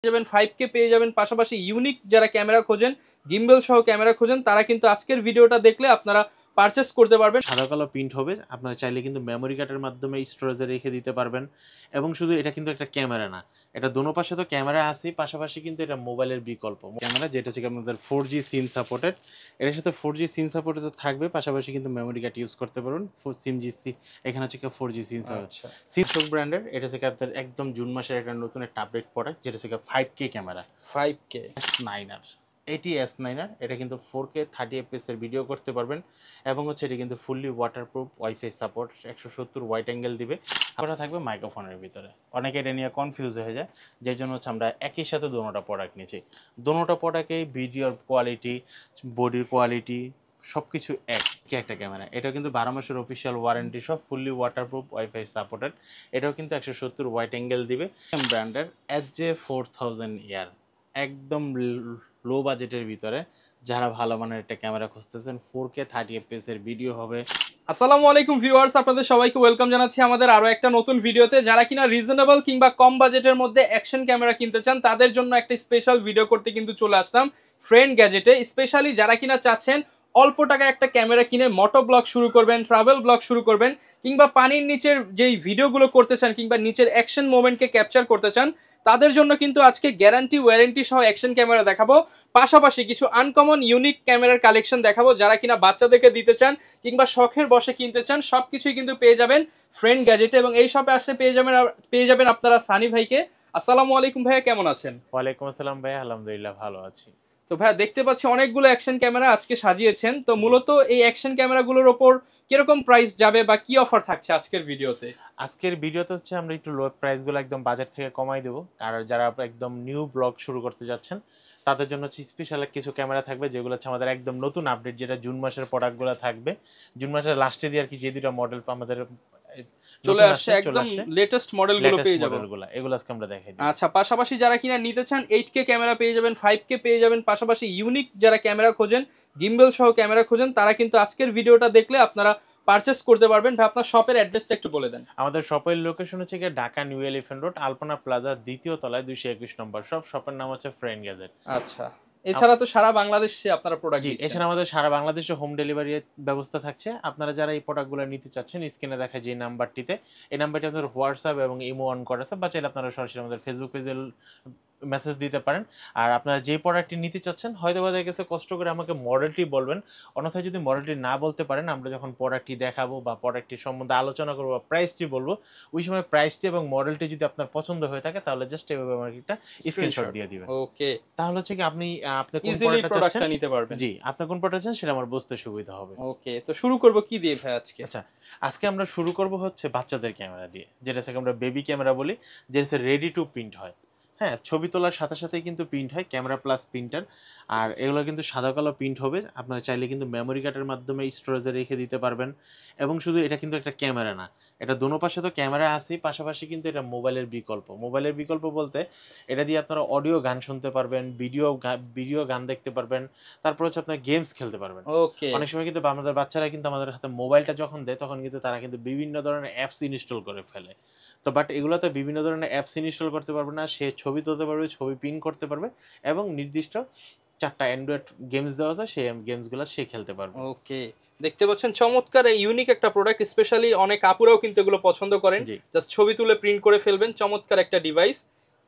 যাবেন 5K পেয়ে যাবেন, পাশাপাশি ইউনিক যারা ক্যামেরা খোঁজেন, গিম্বল সহ ক্যামেরা খোঁজেন, তারা কিন্তু আজকের ভিডিওটা দেখলে আপনারা পারচেস করতে পারবেন। সাদা কালো প্রিন্ট হবে, আপনারা চাইলে কিন্তু মেমোরি কার্ডের মাধ্যমে স্টোরেজে রেখে দিতে পারবেন। এবং শুধু এটা কিন্তু একটা ক্যামেরা না, এটা দোনো পাশে তো ক্যামেরা আছেই, পাশাপাশি কিন্তু এটা মোবাইলের বিকল্প ক্যামেরা, যেটা হচ্ছে আপনাদের 4G সিম সাপোর্টেড। এর সাথে 4G সিম সাপোর্টেড তো থাকবে, পাশাপাশি কিন্তু মেমোরি কার্ড ইউজ করতে পারবেন। এখানে হচ্ছে 4G সিম আচ্ছা, সিমসং ব্র্যান্ডের। এটা হচ্ছে আপনাদের একদম জুন মাসের একটা নতুন একটা আপডেট প্রোডাক্ট, যেটা হচ্ছে 5K ক্যামেরা। 5K S9R, এটি S9R। এটা কিন্তু 4K 30fps এর ভিডিও করতে পারবেন। এবং হচ্ছে এটা কিন্তু fully waterproof, wifi support, 170 wide angle দিবে। আবার থাকবে মাইক্রোফোনের ভিতরে। অনেকে এটা নিয়ে কনফিউজ হয়ে যায়, যার জন্য হচ্ছে আমরা একই সাথে দোনোটা প্রোডাক্ট নিয়েছি। দোনোটা প্রোডাক্টেই ভিডিওর কোয়ালিটি, বডির কোয়ালিটি সব কিছু একটা ক্যামেরা। এটা কিন্তু 12 মাসের অফিসিয়াল ওয়ারেন্টি সব, ফুললি ওয়াটারপ্রুফ, ওয়াইফাই সাপোর্টেড। এটাও কিন্তু 170 ওয়াইড অ্যাঙ্গেল দিবে। ব্র্যান্ডের SJ4000 ইয়ার, একদম লো বাজেটের ভিতরে যারা ভালো মানের একটা ক্যামেরা খুঁজতেছেন, 4K 30fps এর ভিডিও হবে। আসসালামু আলাইকুম ভিউয়ার্স, আপনাদের সবাইকে ওয়েলকাম জানাচ্ছি আমাদের আরো একটা নতুন ভিডিওতে। যারা কিনা রিজনেবল কিংবা কম বাজেটের মধ্যে অ্যাকশন ক্যামেরা কিনতে চান, তাদের জন্য একটা স্পেশাল ভিডিও করতে কিন্তু চলে আসলাম ফ্রেন্ড গ্যাজেটে। স্পেশালি যারা কিনা চাচ্ছেন অল্প টাকায় একটা ক্যামেরা কিনে মোটো ব্লগ শুরু করবেন, ট্রাভেল ব্লগ শুরু করবেন, কিংবা পানির নিচের যেই ভিডিওগুলো করতে চান কিংবা নিচের অ্যাকশন মোমেন্টকে ক্যাপচার করতে চান, তাদের জন্য কিন্তু আজকে গ্যারান্টি ওয়ারেন্টি সহ অ্যাকশন ক্যামেরা দেখাবো। পাশাপাশি কিছু আনকমন ইউনিক ক্যামেরার কালেকশন দেখাবো, যারা কিনা বাচ্চাদেরকে দিতে চান কিংবা শখের বসে কিনতে চান, সবকিছুই কিন্তু পেয়ে যাবেন ফ্রেন্ড গ্যাজেটে। এবং এই শপে আসলে পেয়ে যাবেন আপনারা সানি ভাইকে। আসসালামু আলাইকুম ভাইয়া, কেমন আছেন? ওয়ালাইকুম আসসালাম ভাই, আলহামদুলিল্লাহ ভালো আছি। তো ভাইয়া, দেখতে পাচ্ছি অনেকগুলো অ্যাকশন ক্যামেরা আজকে সাজিয়েছেন, তো মূলত এই অ্যাকশন ক্যামেরাগুলোর ওপর কিরকম প্রাইস যাবে বা কি অফার থাকছে আজকের ভিডিওতে? আজকের ভিডিওতে হচ্ছে আমরা একটু লো প্রাইসগুলো একদম বাজার থেকে কমাই দেবো। আর যারা একদম নিউ ব্লগ শুরু করতে যাচ্ছেন, তাদের জন্য হচ্ছে স্পেশাল কিছু ক্যামেরা থাকবে, যেগুলো হচ্ছে আমাদের একদম নতুন আপডেট, যেটা জুন মাসের প্রোডাক্টগুলো থাকবে। জুন মাসের লাস্টে দিয়ে আর কি, যে দুটো মডেল আমাদের চলে আসছে, একদম লেটেস্ট মডেলগুলো পেয়ে যাবেন। এগুলো আজকে আমরা দেখাই দিই। আচ্ছা, পাশাপাশি যারা কিনা নিতে চান 8K ক্যামেরা পেয়ে যাবেন, 5K পেয়ে যাবেন, পাশাপাশি ইউনিক যারা ক্যামেরা খোঁজেন, গিম্বল সহ ক্যামেরা খোঁজেন, তারা কিন্তু আজকের ভিডিওটা দেখলে আপনারা পারচেস করতে পারবেন। ভাই, আপনার শপের অ্যাড্রেসটা একটু বলে দেন। আমাদের শপের লোকেশন হচ্ছে গিয়ে ঢাকা নিউ এলিফ্যান্ট রোড, আলপনা প্লাজা, দ্বিতীয় তলায়, 221 নম্বর শপ। শপের নাম হচ্ছে ফ্রেন্ড গ্যাজেট। আচ্ছা, এছাড়া তো সারা বাংলাদেশে আপনারা প্রোডাক্ট জি, দিচ্ছেন। এছাড়া আমাদের সারা বাংলাদেশে হোম ডেলিভারির ব্যবস্থা থাকছে। আপনারা যারা এই প্রোডাক্টগুলো নিতে চাচ্ছেন, স্ক্রিনে দেখা যে নাম্বারটিতে, এই নাম্বারটি আপনাদের হোয়াটসঅ্যাপ এবং ইমো অন করা আছে, বা চাইলে আপনারা সরাসরি আমাদের ফেসবুক পেজে মেসেজ দিতে পারেন। আর আপনারা যে প্রোডাক্টটি নিতে চাচ্ছেন, হয়তো বা দেখা গেছে কষ্ট করে আমাকে মডেলটি বলবেন, অন্যথায় যদি মডেলটি না বলতে পারেন, আমরা যখন প্রোডাক্টটি দেখাবো বা প্রোডাক্টটির সম্বন্ধে আলোচনা করবো বা প্রাইসটি বলবো, ওই সময় প্রাইসটি এবং মডেলটি যদি আপনার পছন্দ হয়ে থাকে, তাহলে জাস্ট এভাবে আমাকে একটা স্ক্রিনশট দিয়ে দিবেন। ওকে, তাহলে হচ্ছে কি আপনি কোন ইজিলি প্রোডাক্টটা প্রোডাক্টটা চাচ্ছেন, নিতে পারবেন। জি, আপনি কোন প্রোডাক্ট চাচ্ছেন সেটা আমার বুঝতে সুবিধা হবে। ওকে, তো শুরু করব কি দিয়ে ভাই আজকে? আচ্ছা, আজকে আমরা শুরু করব হচ্ছে বাচ্চাদের ক্যামেরা দিয়ে, যেটা থেকে আমরা বেবি ক্যামেরা বলি, যেটা রেডি টু প্রিন্ট হয়। হ্যাঁ, ছবি তোলার সাথে সাথেই কিন্তু প্রিন্ট হয়, ক্যামেরা প্লাস প্রিন্টার। আর এগুলো কিন্তু সাদা কালো প্রিন্ট হবে, আপনারা চাইলে কিন্তু মেমোরি কার্ডের মাধ্যমে স্টোরেজে রেখে দিতে পারবেন। এবং শুধু এটা কিন্তু একটা ক্যামেরা না, এটা দোনো পাশে তো ক্যামেরা আছেই, পাশাপাশি কিন্তু এটা মোবাইলের বিকল্প বলতে, এটা দিয়ে আপনারা অডিও গান শুনতে পারবেন, ভিডিও গান দেখতে পারবেন, তারপর হচ্ছে আপনার গেমস খেলতে পারবেন। ওকে, অনেক সময় কিন্তু আমাদের বাচ্চারা কিন্তু আমাদের হাতে মোবাইলটা যখন দেয়, তখন কিন্তু তারা কিন্তু বিভিন্ন ধরনের অ্যাপস ইনস্টল করে ফেলে। তো বাট এগুলোতে বিভিন্ন ধরনের অ্যাপস ইনস্টল করতে পারবে না, সে ছবি তুলতে পারবে, ছবি প্রিন্ট করতে পারবে, এবং নির্দিষ্ট 4টা অ্যান্ড্রয়েড গেমস দেওয়া আছে, সেই গেমসগুলো সে খেলতে পারবে। ওকে, দেখতে পাচ্ছেন চমৎকার এই ইউনিক একটা প্রোডাক্ট। স্পেশালি অনেক আপুরাও কিন্তু এগুলো পছন্দ করেন, জি, জাস্ট ছবি তুলে প্রিন্ট করে ফেলবেন। চমৎকার একটা ডিভাইস।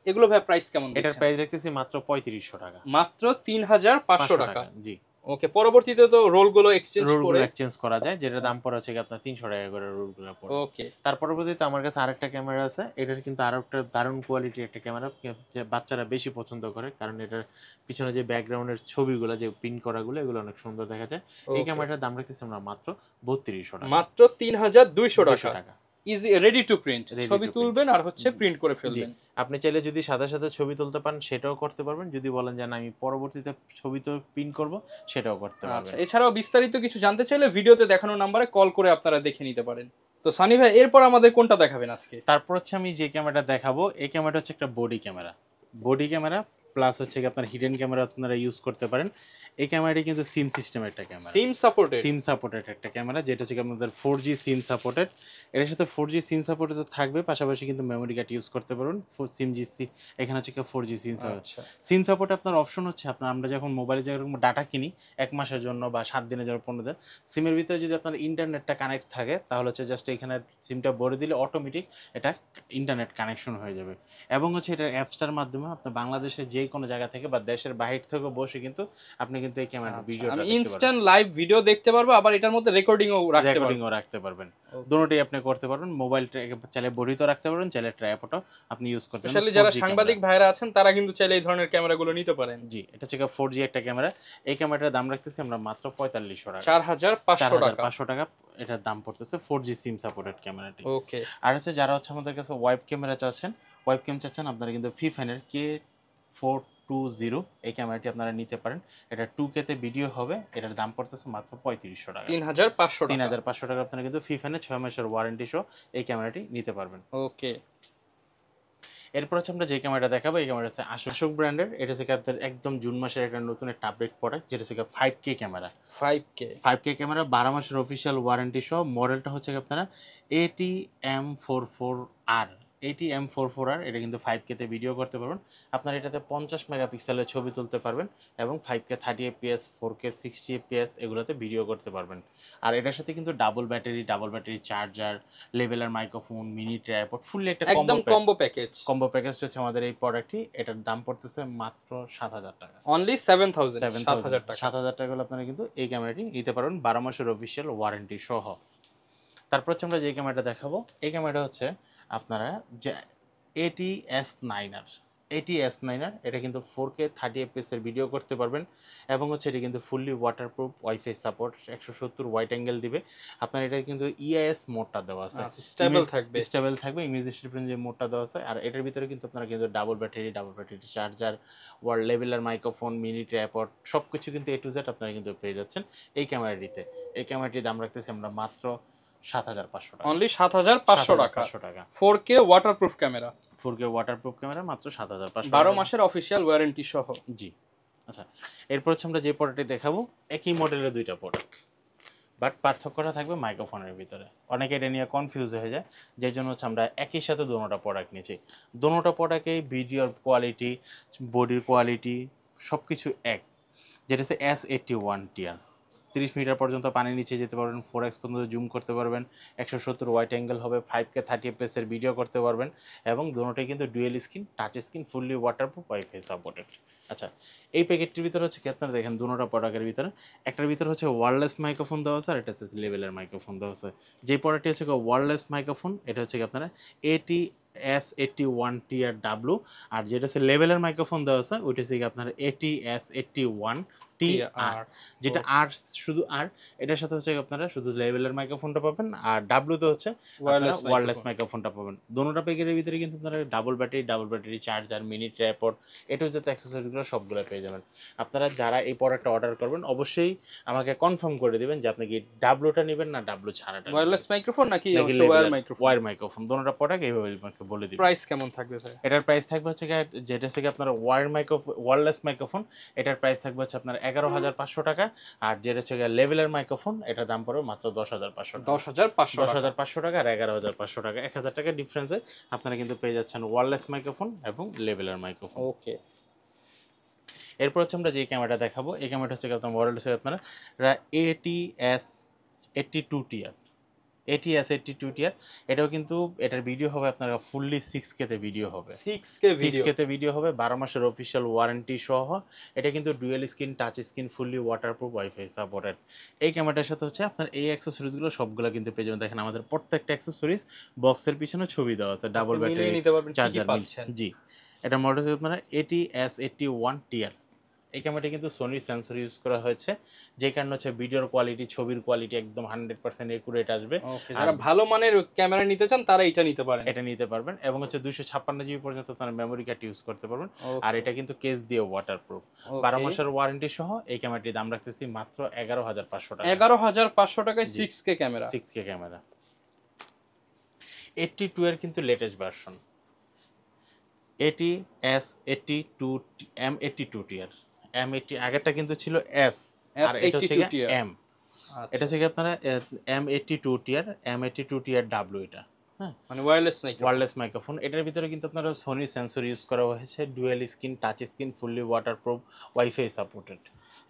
এগুলো ভাই প্রাইস কেমন এটার দিচ্ছেন? প্রাইস রাখতেছি মাত্র 3500 টাকা। মাত্র 3500 টাকা। জি। ওকে, পরবর্তীতে তো রোলগুলো এক্সচেঞ্জ রোলগুলো করে। এক্সচেঞ্জ করা যায়, যেটার দাম পড়ে হচ্ছে আপনার 300 টাকা করে রোলগুলো পড়ে। ওকে, তার পরবর্তীতে আমার কাছে আরেকটা ক্যামেরা আছে, এটার কিন্তু আরো একটা দারুণ কোয়ালিটির একটা ক্যামেরা, যে বাচ্চারা বেশি পছন্দ করে, কারণ এটার পিছনে যে ব্যাকগ্রাউন্ডের ছবিগুলো, যে প্রিন্ট করাগুলো, এগুলো অনেক সুন্দর দেখা যায়। এই ক্যামেরাটার দাম রাখতেছি আমরা মাত্র 3200 টাকা। মাত্র 3200 200 টাকা। টাকা। Easy, ready to print, Ready ছবি to print। তুলবেন আর হচ্ছে প্রিন্ট করে জি, ফেলবেন। আপনি চাইলে যদি সাদা সাদা ছবি তুলতে পারেন, সেটাও করতে পারবেন। যদি বলেন যে না, আমি পরবর্তীতে ছবি তো প্রিন্ট করব, সেটাও করতে আচ্ছা, পারবেন। এছাড়াও বিস্তারিত কিছু জানতে চাইলে ভিডিওতে দেখানো নাম্বারে কল করে আপনারা দেখে নিতে পারেন। তো সানি ভাই, এরপর আমাদের কোনটা দেখাবেন আজকে? তারপর হচ্ছে আমি যে ক্যামেরাটা দেখাবো, এই ক্যামেরাটা হচ্ছে একটা বডি ক্যামেরা প্লাস হচ্ছে কি আপনার হিডেন ক্যামেরা আপনারা ইউজ করতে পারেন। এই ক্যামেরাটি কিন্তু সিম সিস্টেমের একটা ক্যামেরা, সিম সাপোর্টেড একটা ক্যামেরা, যেটা হচ্ছে আমাদের 4G সিম সাপোর্টেড। এর সাথে 4G সিম সাপোর্টেড তো থাকবে, পাশাপাশি কিন্তু মেমোরি কার্ড ইউজ করতে পারবেন সিম জিসি। এখানে হচ্ছে 4G সিম সাপোর্ট। সিম সাপোর্টে আপনার অপশন হচ্ছে আমরা যখন মোবাইলে যেরকম ডাটা কিনি 1 মাসের জন্য বা 7 দিনের জন্য 15 দিন, সিমের ভিতরে যদি আপনার ইন্টারনেটটা কানেক্ট থাকে তাহলে হচ্ছে জাস্ট এখানে সিমটা ভরে দিলে অটোমেটিক এটা ইন্টারনেট কানেকশন হয়ে যাবে। এবং হচ্ছে এটা অ্যাপসটার মাধ্যমে আপনি বাংলাদেশের যে কোনো জায়গা থেকে বা দেশের বাইরে থেকে বসে কিন্তু আপনি কিন্তু এই ক্যামেরা ভিডিওটা আমি ইনস্ট্যান্ট লাইভ ভিডিও দেখতে পারবো, আবার এটার মধ্যে রেকর্ডিংও রাখতে পারবেন। দুটোই আপনি করতে পারবেন। মোবাইলটা চাইলে বড়িতে রাখতে পারবেন, চাইলে ট্রাইপডও আপনি ইউজ করতে পারবেন। স্পেশালি যারা সাংবাদিক ভাইরা আছেন তারা কিন্তু চাইলে এই ধরনের ক্যামেরাগুলো নিতে পারেন। জি, এটা হচ্ছে 4G একটা ক্যামেরা। এই ক্যামেরাটার দাম রাখতেছি আমরা মাত্র 4500 টাকা, 4500 টাকা এটার দাম পড়তেছে 4G সিম সাপোর্টেড ক্যামেরাটি। ওকে। আর হচ্ছে যারা হচ্ছে আমাদের কাছে ওয়েব ক্যামেরা চাচ্ছেন আপনারা কিন্তু ফিফাইনের K420 এই ক্যামেরাটি আপনারা নিতে পারেন। এটা 2K তে ভিডিও হবে, এটার দাম পড়তেছে মাত্র 3500 টাকা, 3500 টাকা আপনারা কিন্তু ফিফাইনের 6 মাসের ওয়ারেন্টি সহ এই ক্যামেরাটি নিতে পারবেন। ওকে। এরপর হচ্ছে আমরা যে ক্যামেরাটা দেখাবো, এই ক্যামেরা হচ্ছে আশোক ব্র্যান্ডের। এটা হচ্ছে আপনার একদম জুন মাসের একটা নতুন একটা আপডেট প্রোডাক্ট, যেটা হচ্ছে 5K ক্যামেরা। 5K ক্যামেরা 12 মাসের অফিসিয়াল ওয়ারেন্টি সহ। মডেলটা হচ্ছে আপনারা ATM44R। ATM44R এটা কিন্তু 5K তে ভিডিও করতে পারবেন। আপনারা এটাতে 50 মেগাপিক্সেলের ছবি তুলতে পারবেন এবং 5K 30 fps 4K 60 fps এগুলোতে ভিডিও করতে পারবেন। আর এটার সাথে কিন্তু double battery charger, leveller microphone, mini tripod, fully একটা কম্বো প্যাকেজ হচ্ছে আমাদের এই প্রোডাক্টটি। এটার দাম পড়তেছে মাত্র 7000 টাকা, অনলি 7000 টাকা। 7000 টাকা হলে আপনারা কিন্তু এই ক্যামেরাটি নিতে পারবেন 12 মাসের অফিসিয়াল ওয়ারেন্টি সহ। তারপর হচ্ছে আমরা যে ক্যামেরাটা দেখাবো, এই ক্যামেরাটা হচ্ছে আপনারা যে AT-S9R। এটা কিন্তু 4K 30 fps এর ভিডিও করতে পারবেন এবং হচ্ছে এটা কিন্তু fully waterproof, wifi support, 170 wide angle দিবে। আপনার এটা কিন্তু EIS মোডটা দেওয়া আছে, স্টেবল থাকবে ইমেজ স্ট্রিপেন যে মোডটা দেওয়া আছে। আর এটার ভিতরে কিন্তু আপনারা কিন্তু double battery charger, world leveller microphone, mini tripod সবকিছু কিন্তু A to Z আপনারা কিন্তু পেয়ে যাচ্ছেন এই ক্যামেরাটিতে। এই ক্যামেরাটির দাম রাখতেছি আমরা মাত্র 7500 টাকা, অনলি 7500 টাকা। 4K ওয়াটারপ্রুফ ক্যামেরা মাত্র 7500, 12 মাসের অফিশিয়াল ওয়ারেন্টি সহ। জি। আচ্ছা, এরপর হচ্ছে আমরা যে প্রোডাক্টটি দেখাবো, একই মডেলের দুইটা প্রোডাক্ট, বাট পার্থক্যটা থাকবে মাইক্রোফোনের ভিতরে। অনেকে এটা নিয়ে কনফিউজ হয়ে যায়, যেই জন্য হচ্ছে আমরা একই সাথে দুটোটা প্রোডাক্ট নিয়েছি। দুটোটা প্রোডাক্টেই ভিডিওর কোয়ালিটি, বডির কোয়ালিটি সব কিছু এক। যেটা হচ্ছে S81 টিয়ার, 30 মিটার পর্যন্ত পানির নিচে যেতে পারবেন, 4x পর্যন্ত জুম করতে পারবেন, 170 ওয়াইড অ্যাঙ্গেল হবে, 5K 30 fps এর ভিডিও করতে পারবেন এবং দুটোটাই কিন্তু dual screen, touch screen, fully waterproof, wifi supported. আচ্ছা, এই প্যাকেটটির ভিতরে হচ্ছে কি আপনারা দেখেন দুটোটা প্রোডাক্টের ভিতরে একটার ভিতরে হচ্ছে ওয়্যারলেস মাইক্রোফোন দেওয়া আছে আর এটা হচ্ছে লেভেলের মাইক্রোফোন দেওয়া আছে। যে প্রোডাক্টটি হচ্ছে ওয়্যারলেস মাইক্রোফোন, এটা হচ্ছে কি আপনারা AT-S81 TR-W, আর যেটা হচ্ছে লেভেলের মাইক্রোফোন দেওয়া আছে ওইটা হচ্ছে কি আপনারা AT-S81 TR, যেটা আর শুধু আর এটার সাথে হচ্ছে আপনারা শুধু লেভেলের মাইক্রোফোনটা পাবেন আর ডাব্লুতে হচ্ছে ওয়্যারলেস মাইক্রোফোনটা পাবেন। দুটোটা প্যাকেটের ভিতরে কিন্তু আপনারা double battery charger, mini tripod, এটা হচ্ছে অ্যাক্সেসরিজগুলো সবগুলো পেয়ে যাবেন। আপনারা যারা এই প্রোডাক্টটা অর্ডার করবেন অবশ্যই আমাকে কনফার্ম করে দিবেন যে আপনি কি ডাবলুটা নেবেন না ডাবলু ছাড়াটা, ওয়্যারলেস মাইক্রোফোন নাকি ওয়্যার মাইক্রোফোন। দুটোটা প্রোডাক্ট এইভাবে আমাকে বলে দিবেন। প্রাইস কেমন থাকবে ভাই? এটার প্রাইস থাকবে হচ্ছে যেটা থেকে আপনার ওয়্যারলেস মাইক্রোফোন, এটার প্রাইস থাকবে হচ্ছে আপনার 11500 টাকা। আর যেটা হচ্ছে লেভেলের মাইক্রোফোন, এটার দাম পড়বে মাত্র 10500 টাকা আর 11500 টাকা। 1000 টাকা ডিফারেন্সে আপনারা কিন্তু পেয়ে যাচ্ছেন ওয়্যারলেস মাইক্রোফোন এবং লেভেলের মাইক্রোফোন। ওকে। এরপর হচ্ছে আমরা যে ক্যামেরাটা দেখাবো, এই ক্যামেরাটা হচ্ছে আপনার মডেল হচ্ছে আপনারা AT-S82 টিয়ার। AT-S82 টিয়ার, এটাও কিন্তু এটার ভিডিও হবে আপনার ফুললি 6K তে ভিডিও হবে, 6K তে ভিডিও হবে 12 মাসের অফিশিয়াল ওয়ারেন্টি সহ। এটা কিন্তু dual screen, touch screen, fully waterproof, wifi supported. এই ক্যামেরাটার সাথে হচ্ছে আপনার এই অ্যাক্সেসরিজগুলো সবগুলো কিন্তু পেয়ে যাবেন। দেখেন আমাদের প্রত্যেকটা অ্যাক্সেসরিজ বক্সের পিছনে ছবি দেওয়া আছে, ডাবল ব্যাটারি চার্জার। জি, এটা মডেল হচ্ছে আপনারা AT-S81 টিয়ার। এই ক্যামেরাটা কিন্তু সোনির সেন্সর ইউজ করা হয়েছে, যে কারণে হচ্ছে ভিডিওর কোয়ালিটি, ছবির কোয়ালিটি একদম 100% একুরেট আসবে। যারা ভালো মানের ক্যামেরা নিতে চান তারা এটা নিতে পারবেন। এবং হচ্ছে 256 জিবি পর্যন্ত আপনারা মেমোরি কার্ড ইউজ করতে পারবেন। আর এটা কিন্তু কেস দিয়ে ওয়াটারপ্রুফ, 12 মাসের ওয়ারেন্টি সহ। এই ক্যামেরাটির দাম রাখতেছি মাত্র 11500 টাকা, 11500 টাকায় 6K ক্যামেরা। 82 এর কিন্তু লেটেস্ট ভার্সন, AT-S82 M82 টিয়ার। M80 আগেরটা কিন্তু ছিল S, আর এটা হচ্ছে S82 টিয়ার। M, এটা হচ্ছে আপনারা M82 টিয়ার, M82 টিয়ার W এটা। হ্যাঁ, মানে ওয়্যারলেস মাইক্রোফোন। Wireless microphone. এটার ভিতরে কিন্তু আপনারা সোনি সেন্সর ইউজ করা হয়েছে, dual screen touch screen, fully waterproof, wifi supported,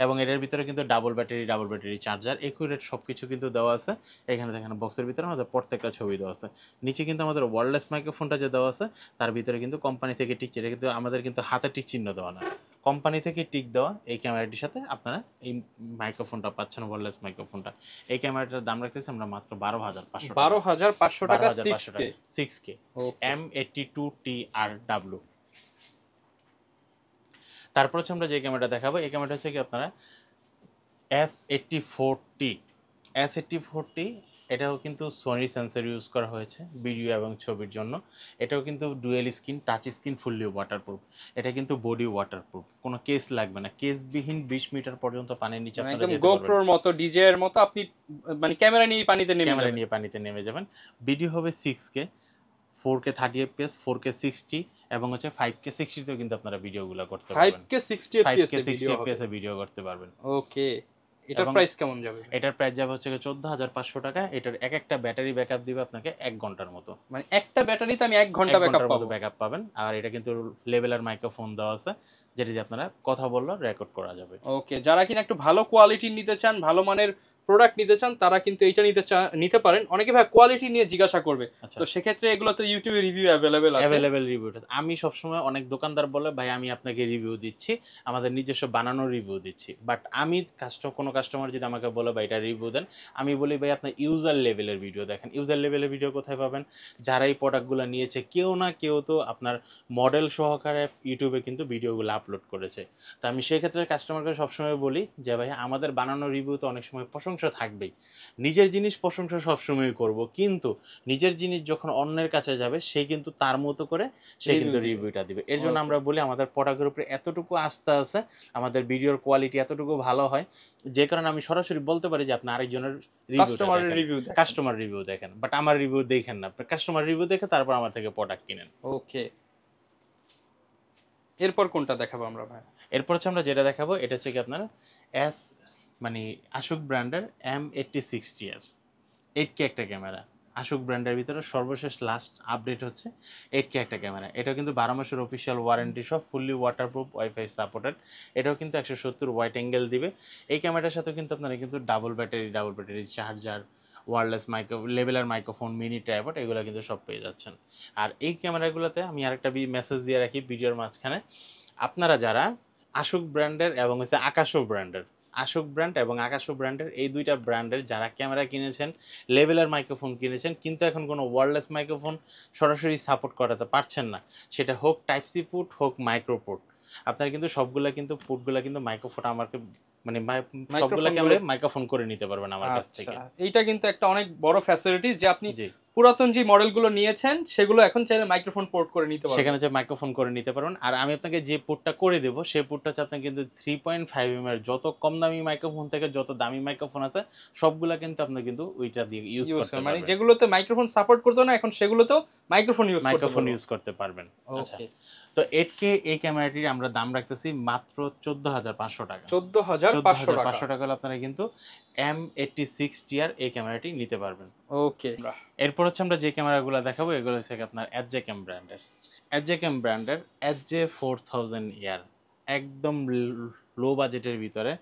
এবং এটার ভিতরে কিন্তু ডাবল ব্যাটারি চার্জার, একুরেট সব কিছু কিন্তু দেওয়া আছে। এখানে দেখেন বক্সের ভিতরে আমাদের প্রত্যেকটা ছবি দেওয়া আছে। নিচে কিন্তু আমাদের ওয়্যারলেস মাইক্রোফোনটা যে দেওয়া আছে তার ভিতরে কিন্তু কোম্পানি থেকে টিক, এটা কিন্তু আমাদের কিন্তু হাতে টিক চিহ্ন দেওয়া না, কোম্পানি থেকে টিক দেওয়া। এই ক্যামেরাটির সাথে আপনারা এই মাইক্রোফোনটা পাচ্ছেন, ওয়্যারলেস মাইক্রোফোনটা। এই ক্যামেরাটার দাম রাখতেছি আমরা মাত্র 12,500 টাকা। 12,500 টাকা 6K। 6K M82TRW। তারপর হচ্ছে আমরা যে ক্যামেরাটা দেখাবো, এই ক্যামেরাটা হচ্ছে কি আপনারা S84T। S84T এটাও কিন্তু সোনি সেন্সর ইউজ করা হয়েছে ভিডিও এবং ছবির জন্য। এটাও কিন্তু dual screen touch screen, fully waterproof. এটা কিন্তু বডি ওয়াটারপ্রুফ, কোনো কেস লাগবে না, কেসবিহীন 20 মিটার পর্যন্ত পানির নিচে আপনারা একদম যেতে পারবেন। গোপ্রোর মতো, ডিজে এর মতো আপনি মানে ক্যামেরা নিয়ে পানিতে নেমে যাবেন। ভিডিও হবে 6K, 4K 30 fps, 4K 60, এবং হচ্ছে 5K 60 তেও কিন্তু আপনারা ভিডিওগুলো করতে পারবেন। 5K 60 fps এ ভিডিও করতে পারবেন। ওকে, এটার প্রাইস কেমন যাবে? এটার প্রাইস যাবে হচ্ছে 14,500 টাকা। এটার একটা ব্যাটারি ব্যাকআপ দিবে আপনাকে 1 ঘন্টার মতো, মানে একটা ব্যাটারিতে আমি 1 ঘন্টা ব্যাকআপ পাবেন। আর এটা কিন্তু লেভেলার মাইক্রোফোন দেওয়া আছে, যেটা দিয়ে আপনারা কথা বললে রেকর্ড করা যাবে। ওকে, যারা কিনা একটু ভালো কোয়ালিটির নিতে চান, ভালো মানের প্রোডাক্ট নিতে চান, তারা কিন্তু এটা নিতে পারেন। অনেকে ভাই কোয়ালিটি নিয়ে জিজ্ঞাসা করবে, তো সেক্ষেত্রে এগুলো তো ইউটিউবে রিভিউ অ্যাভেলেবেল রিভিউ। আমি সবসময়, অনেক দোকানদার বলে ভাই আমি আপনাকে রিভিউ দিচ্ছি, আমাদের নিজস্ব বানানো রিভিউ দিচ্ছি, বাট আমি কোনো কাস্টমার যদি আমাকে বলে ভাই এটা রিভিউ দেন, আমি বলি ভাই আপনার ইউজার লেভেলের ভিডিও দেখেন। ইউজার লেভেলের ভিডিও কোথায় পাবেন? যারা এই প্রোডাক্টগুলো নিয়েছে কেউ না কেউ তো আপনার মডেল সহকারে ইউটিউবে কিন্তু ভিডিওগুলো আপলোড করেছে। তো আমি সেই ক্ষেত্রে কাস্টমারকে সবসময় বলি যে ভাই আমাদের বানানো রিভিউ তো অনেক সময় প্রশংসা থাকবেই, নিজের জিনিস প্রশংসা সবসময় করব, কিন্তু নিজের জিনিস যখন অন্যের কাছে যাবে সে কিন্তু তার মতো করে সে কিন্তু রিভিউটা দিবে। এর জন্য আমরা বলি আমাদের প্রোডাক্টের উপরে এতটুকু আস্থা আছে, আমাদের ভিডিওর কোয়ালিটি এতটুকু ভালো হয়, যে কারণে আমি সরাসরি বলতে পারি যে আপনি আরেকজনের কাস্টমার রিভিউ দেখেন, বাট আমার রিভিউ দেখেন না, আপনি কাস্টমার রিভিউ দেখে তারপর আমার থেকে প্রোডাক্ট কিনেন। ওকে, এরপর কোনটা দেখাবো আমরা ভাই? এরপর হচ্ছে আমরা যেটা দেখাবো এটা হচ্ছে কি আপনার আশুক ব্র্যান্ডের M8060 এর 8K একটা ক্যামেরা। আশুক ব্র্যান্ডের ভিতরে সর্বশেষ লাস্ট আপডেট হচ্ছে 8K একটা ক্যামেরা। এটা কিন্তু 12 মাসের অফিসিয়াল ওয়ারেন্টি সহ, ফুললি ওয়াটারপ্রুফ, ওয়াইফাই সাপোর্টেড। এটাও কিন্তু 170 ওয়াইড অ্যাঙ্গেল দিবে। এই ক্যামেরাটার সাথে কিন্তু আপনারা কিন্তু double battery charger, wireless leveller microphone, mini tripod, এগুলো কিন্তু সব পেয়ে যাচ্ছেন। আর এই ক্যামেরাগুলোতে আমি আরেকটা মেসেজ দিয়ে রাখি ভিডিওর মাঝখানে, আপনারা যারা আশুক ব্র্যান্ডের এবং হচ্ছে আকাশো ব্র্যান্ডের, আশুক ব্র্যান্ড এবং আকাশো ব্র্যান্ডের এই দুইটা ব্র্যান্ডের যারা ক্যামেরা কিনেছেন, লেভেলার মাইক্রোফোন কিনেছেন, কিন্তু এখন কোনো ওয়্যারলেস মাইক্রোফোন সরাসরি সাপোর্ট করাতে পারছেন না, সেটা হোক টাইপ সি পুট হোক মাইক্রো পুট, আপনারা কিন্তু সবগুলা কিন্তু পুটগুলা কিন্তু মাইক্রোফোন আমাকে মানে সবগুলা ক্যামেরা মাইক্রোফোন করে নিতে পারবেন আমার কাছ থেকে। এইটা কিন্তু একটা অনেক বড় ফ্যাসিলিটি যে আপনি পুরাতন যে মডেলগুলো নিয়েছেন সেগুলো এখন চাইলে মাইক্রোফোন পোর্ট করে নিতে পারবেন, সেখানে যে মাইক্রোফোন করে নিতে পারবেন। আর আমি আপনাকে যে পোর্টটা করে দেব সেই পোর্টটা হচ্ছে আপনাকে কিন্তু 3.5 mm এর যত কম দামি মাইক্রোফোন থেকে যত দামি মাইক্রোফোন আছে সবগুলা কিন্তু আপনি কিন্তু ওইটা দিয়ে ইউজ করতে পারবেন। মানে যেগুলোতে মাইক্রোফোন সাপোর্ট করতো না এখন সেগুলোতেও মাইক্রোফোন ইউজ করতে পারবেন। আচ্ছা, তো 8K এই ক্যামেরাটির আমরা দাম রাখতেছি মাত্র 14,500 টাকা। 14,500 টাকা হলে আপনারা কিন্তু M8060 এই ক্যামেরাটি নিতে পারবেন। ওকে, এরপর হচ্ছে আমরা যে ক্যামেরাগুলো দেখাবো এগুলো হচ্ছে আপনার এজেক্যাম ব্র্যান্ডের AJ4000 একদম লো বাজেটের ভিতরে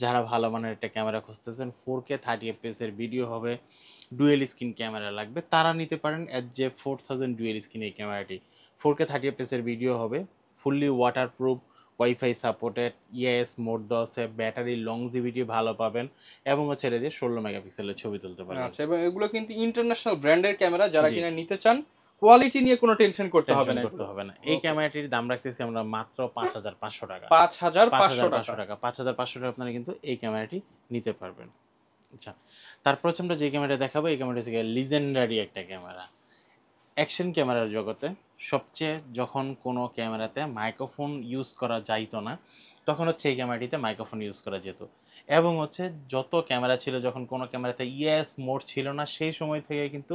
যারা ভালো মানের একটা ক্যামেরা খুঁজতেছেন, 4K 30 fps এর ভিডিও হবে, ডুয়েল স্ক্রিন ক্যামেরা লাগবে, তারা নিতে পারেন AJ4000 ডুয়েল স্ক্রিন এই ক্যামেরাটি। 4K 30 fps এর ভিডিও হবে, fully waterproof, wifi supported, ES mode দেওয়া আছে, ব্যাটারি লংজিভিটি ভালো পাবেন, এবং হচ্ছে এটা দিয়ে 16 মেগাপিক্সেলের ছবি তুলতে পারবেন। আচ্ছা, এবং এগুলো কিন্তু ইন্টারন্যাশনাল ব্র্যান্ডের ক্যামেরা, যারা কিনা নিতে চান কোয়ালিটি নিয়ে কোনো টেনশন করতে হবে না। এই ক্যামেরাটির দাম রাখতেছি আমরা মাত্র 5,500 টাকা। 5,500 টাকা। 5,500 টাকা আপনারা কিন্তু এই ক্যামেরাটি নিতে পারবেন। আচ্ছা, তারপর হচ্ছে আমরা যে ক্যামেরাটা দেখাবো এই ক্যামেরাটি হচ্ছে লিজেন্ডারি একটা ক্যামেরা। অ্যাকশন ক্যামেরার জগতে সবচেয়ে যখন কোনো ক্যামেরাতে মাইক্রোফোন ইউজ করা যাইতো না তখন হচ্ছে এই ক্যামেরাটিতে মাইক্রোফোন ইউজ করা যেত। এবং হচ্ছে যত ক্যামেরা ছিল, যখন কোনো ক্যামেরাতে ইএস মোড ছিল না, সেই সময় থেকে কিন্তু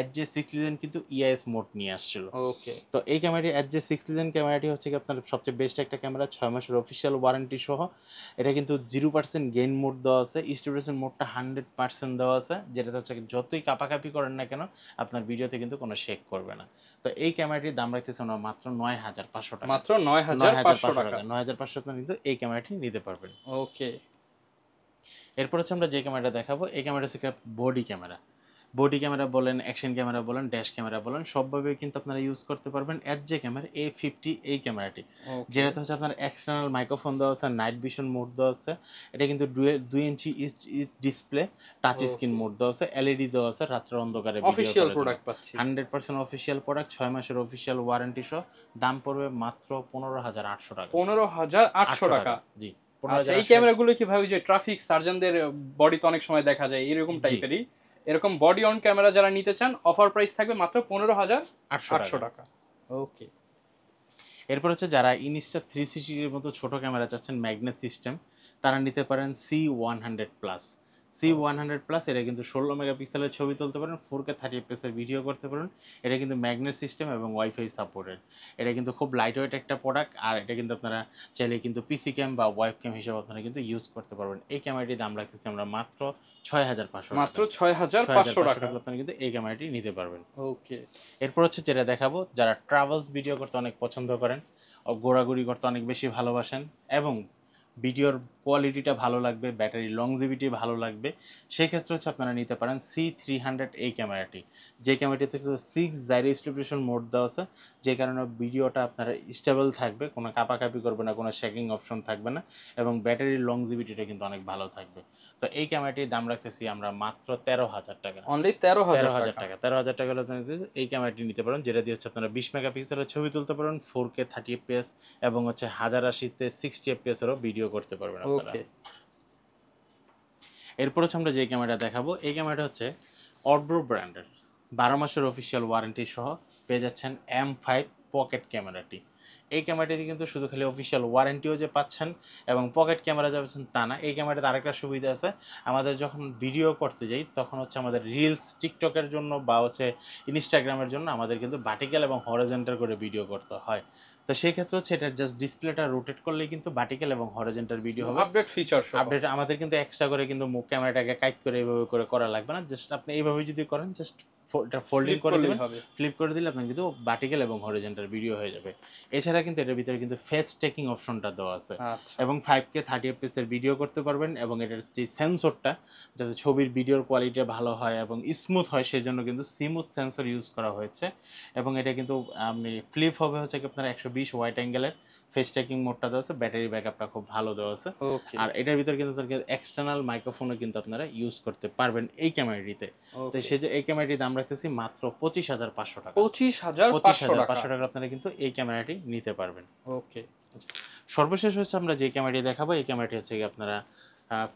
HJ6 কিন্তু ইএস মোড নিয়ে আসছিল। ওকে, তো এই ক্যামেরাটি HJ6 ক্যামেরাটি হচ্ছে কি আপনার সবচেয়ে বেস্ট একটা ক্যামেরা, 6 মাসের অফিসিয়াল ওয়ারেন্টি সহ। এটা কিন্তু 0% গেইন মোড দেওয়া আছে, স্টেবিলাইজেশন মোডটা 100% দেওয়া আছে, যেটাতে হচ্ছে যতই কাপাকাপি করেন না কেন আপনার ভিডিওতে কিন্তু কোনো শেক করবে না। তো এই ক্যামেরাটির দাম রাখতেছি আমরা মাত্র 9500 টাকা। মাত্র 9500 টাকা। 9500 টাকা কিন্তু এই ক্যামেরাটি নিতে পারবেন। ওকে, এরপর হচ্ছে আমরা যে ক্যামেরাটা দেখাবো, এই ক্যামেরাটা হচ্ছে বডি ক্যামেরা। বডি ক্যামেরা বলেন, অ্যাকশন ক্যামেরা বলেন, ড্যাশ ক্যামেরা বলেন, সবভাবে কিন্তু আপনারা ইউজ করতে পারবেন HJ ক্যামেরা A50 এই ক্যামেরাটি, যেটাতে হচ্ছে আপনার এক্সটার্নাল মাইক্রোফোন দেওয়া আছে, নাইট ভিশন মোড দেওয়া আছে। এটা কিন্তু 2 inch display, touch screen mode দেওয়া আছে, এলইডি দেওয়া আছে, রাত্রের অন্ধকারে ভিডিও অফিশিয়াল করার জন্য। প্রোডাক্ট পাচ্ছি 100% অফিশিয়াল প্রোডাক্ট, 6 মাসের অফিশিয়াল ওয়ারেন্টি সহ। দাম পড়বে মাত্র 15800 টাকা। 15800 টাকা। জি। আচ্ছা, এই ক্যামেরাগুলো কি ভাই ওই যে ট্রাফিক সার্জনদের বডিতে অনেক সময় দেখা যায় এরকম টাইপেরই, এরকম বডি অন ক্যামেরা যারা নিতে চান অফার প্রাইস থাকবে মাত্র 15800 টাকা। ওকে, এরপর হচ্ছে যারা ইনস্টা 360 এর মতো ছোট ক্যামেরা চাচ্ছেন ম্যাগনেট সিস্টেম, তারা নিতে পারেন C100 প্লাস। C100 প্লাস এটা কিন্তু 16 মেগাপিক্সেলের ছবি তুলতে পারেন, 4K 30fps এর ভিডিও করতে পারেন। এটা কিন্তু ম্যাগনেট সিস্টেম এবং ওয়াইফাই সাপোর্টেড। এটা কিন্তু খুব লাইট ওয়েট একটা প্রোডাক্ট, আর এটা কিন্তু আপনারা চাইলে কিন্তু পিসি ক্যাম বা ওয়াইফ ক্যাম হিসেবে আপনারা কিন্তু ইউজ করতে পারবেন। এই ক্যামেরাটির দাম রাখতেছি আমরা মাত্র 6500 টাকা। মাত্র 6500 টাকা আপনারা কিন্তু এই ক্যামেরাটি নিতে পারবেন। ওকে, এরপর হচ্ছে যেটা দেখাবো, যারা ট্রাভেলস ভিডিও করতে অনেক পছন্দ করেন, ঘোরাঘুরি করতে অনেক বেশি ভালোবাসেন, এবং ভিডিওর কোয়ালিটিটা ভালো লাগবে, ব্যাটারি লংজিভিটি ভালো লাগবে, সেই ক্ষেত্রে হচ্ছে আপনারা নিতে পারেন C300 এই ক্যামেরাটি। যে ক্যামেরাটিতে 6 জাইরো স্টেবিলাইজেশন মোড দেওয়া আছে, যে কারণে ভিডিওটা আপনার স্টেবল থাকবে, কোনো কাপাকাপি করবে না, কোনো শেকিং অপশন থাকবে না, এবং ব্যাটারির লংজিভিটিটা কিন্তু অনেক ভালো থাকবে। তো এই ক্যামেরাটির দাম রাখতেছি আমরা মাত্র 13000 টাকা। অনলি 13000 টাকা। 13000 টাকা হলে আপনারা এই ক্যামেরাটি নিতে পারেন, যেটা দিয়ে হচ্ছে আপনারা 20 মেগাপিক্সেলের ছবি তুলতে পারেন, 4K 30fps এবং হচ্ছে 1080-তে 60fps এরও ভিডিও করতে পারবেন আপনারা। ওকে, এরপর হচ্ছে আমরা যে ক্যামেরাটা দেখাবো, এই ক্যামেরাটা হচ্ছে অড্রো ব্র্যান্ডের, 12 মাসের অফিসিয়াল ওয়ারেন্টি সহ পেয়ে যাচ্ছেন M5 পকেট ক্যামেরাটি। এই ক্যামেরাটি কিন্তু শুধু খালি অফিসিয়াল ওয়ারেন্টিও যে পাচ্ছেন এবং পকেট ক্যামেরা যাচ্ছেন তা না, এই ক্যামেরাতে আরেকটা সুবিধা আছে, আমাদের যখন ভিডিও করতে যাই তখন হচ্ছে আমাদের রিলস, টিকটকের জন্য বা হচ্ছে ইনস্টাগ্রামের জন্য আমাদের কিন্তু ভার্টিক্যাল এবং হরিজন্টাল করে ভিডিও করতে হয়। তো সেই ক্ষেত্রে হচ্ছে এটা জাস্ট ডিসপ্লেটা রোটেট করলেই কিন্তু ভার্টিক্যাল এবং হরিজন্টাল ভিডিও হবে। আপডেট ফিচার আপডেট আমাদের কিন্তু এক্সট্রা করে কিন্তু মুখ ক্যামেরাটাকে কাইট করে এইভাবে করে করা লাগবে না, জাস্ট আপনি এইভাবে যদি করেন, জাস্ট এটা ফোল্ডিং করে দিবেন, ফ্লিপ করে দিলে আপনার কিন্তু ভার্টিক্যাল এবং হরিজন্টাল ভিডিও হয়ে যাবে। এছাড়া কিন্তু এটার ভিতরে কিন্তু ফেস টেকিং অপশনটা দেওয়া আছে, এবং 5K 30fps এর ভিডিও করতে পারবেন, এবং এটার যে সেন্সরটা যাতে ছবির ভিডিওর কোয়ালিটি ভালো হয় এবং স্মুথ হয় সেই জন্য কিন্তু স্মুথ সেন্সর ইউজ করা হয়েছে, এবং এটা কিন্তু আপনি ফ্লিপ হবে হচ্ছে কি আপনার 120 ওয়াইড অ্যাঙ্গেলের ফেস ট্র্যাকিং মোডটা দেওয়া আছে, ব্যাটারি ব্যাকআপটা খুব ভালো দেওয়া আছে, আর এটার ভিতরে কিন্তু এক্সটার্নাল মাইক্রোফোনও কিন্তু আপনারা ইউজ করতে পারবেন এই ক্যামেরাটিতে। তো সেই যে এই ক্যামেরাটির দাম রাখতেছি মাত্র 25500 টাকা। 25500 টাকা আপনারা কিন্তু এই ক্যামেরাটি নিতে পারবেন। ওকে, সর্বশেষ হচ্ছে আমরা যে ক্যামেরাটি দেখাবো, এই ক্যামেরাটি হচ্ছে কি আপনারা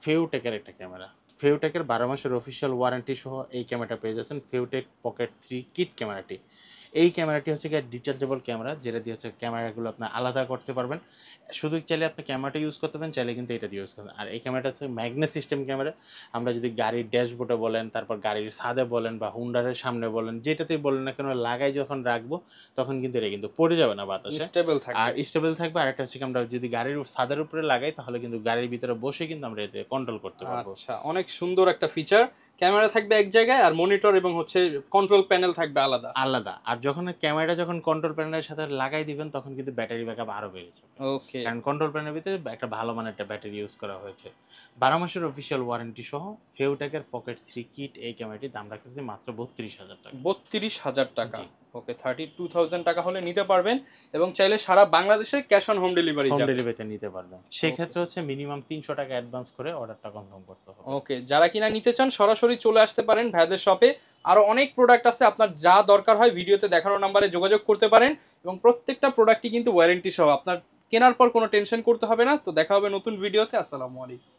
ফেউটেকের একটা ক্যামেরা। ফেউটেকের 12 মাসের অফিসিয়াল ওয়ারেন্টি সহ এই ক্যামেরাটা পেয়ে যাচ্ছেন, ফেউটেক পকেট 3 কিট ক্যামেরাটি। এই ক্যামেরাটি হচ্ছে কি ডিটাচেবল ক্যামেরা, যেটা দিয়ে হচ্ছে ক্যামেরাগুলো আপনি আলাদা করতে পারবেন, শুধু চাইলে আপনি ক্যামেরাটা ইউজ করতে পারেন, চাইলে কিন্তু এটা দিয়ে ইউজ করবেন। আর এই ক্যামেরাটা হচ্ছে ম্যাগনেট সিস্টেম ক্যামেরা, আমরা যদি গাড়ির ড্যাশবোর্ডে বলেন, তারপর গাড়ির ছাদে বলেন, বা হুন্ডারের সামনে বলেন, যেটাতেই বলেন না কেন, লাগাই যখন রাখবো তখন কিন্তু এটা কিন্তু পড়ে যাবে না বাতাসে, স্টেবল থাকবে, আর স্টেবল থাকবে। আর একটা হচ্ছে আমরা যদি গাড়ির ছাদের উপরে লাগাই তাহলে কিন্তু গাড়ির ভিতরে বসে কিন্তু আমরা এতে কন্ট্রোল করতে পারবো। আচ্ছা, অনেক সুন্দর একটা ফিচার। ক্যামেরা থাকবে এক জায়গায় আর মনিটর এবং হচ্ছে কন্ট্রোল প্যানেল থাকবে আলাদা আলাদা। আর যখন ক্যামেরাটা যখন কন্ট্রোল প্যানেলের সাথে লাগাই দিবেন তখন কিন্তু ব্যাটারি ব্যাকআপ আরো বেড়ে যাবে। ওকে, কারণ কন্ট্রোল প্যানেলের ভিতরে একটা ভালো মানের একটা ব্যাটারি ইউজ করা হয়েছে। 12 মাসের অফিসিয়াল ওয়ারেন্টি সহ ফেউটেকের পকেট 3 কিট এই ক্যামেরাটির দাম রাখতেছি মাত্র 32000 টাকা। 32000 টাকা। ওকে, 32000 টাকা হলে নিতে পারবেন, এবং চাইলে সারা বাংলাদেশে ক্যাশ অন হোম ডেলিভারিতে নিতে পারবেন। সেই ক্ষেত্রে হচ্ছে মিনিমাম 300 টাকা অ্যাডভান্স করে অর্ডারটা কনফার্ম করতে হবে। ওকে, যারা কিনা নিতে চান সরাসরি চলে আসতে পারেন ভাইদের শপে। আরো অনেক প্রোডাক্ট আছে, আপনার যা দরকার হয় ভিডিওতে দেখানো নাম্বারে যোগাযোগ করতে পারেন, এবং প্রত্যেকটা প্রোডাক্টই কিন্তু ওয়ারেন্টি সহ, আপনার কেনার পর কোনো টেনশন করতে হবে না। তো দেখা হবে নতুন ভিডিওতে। আসসালামু আলাইকুম।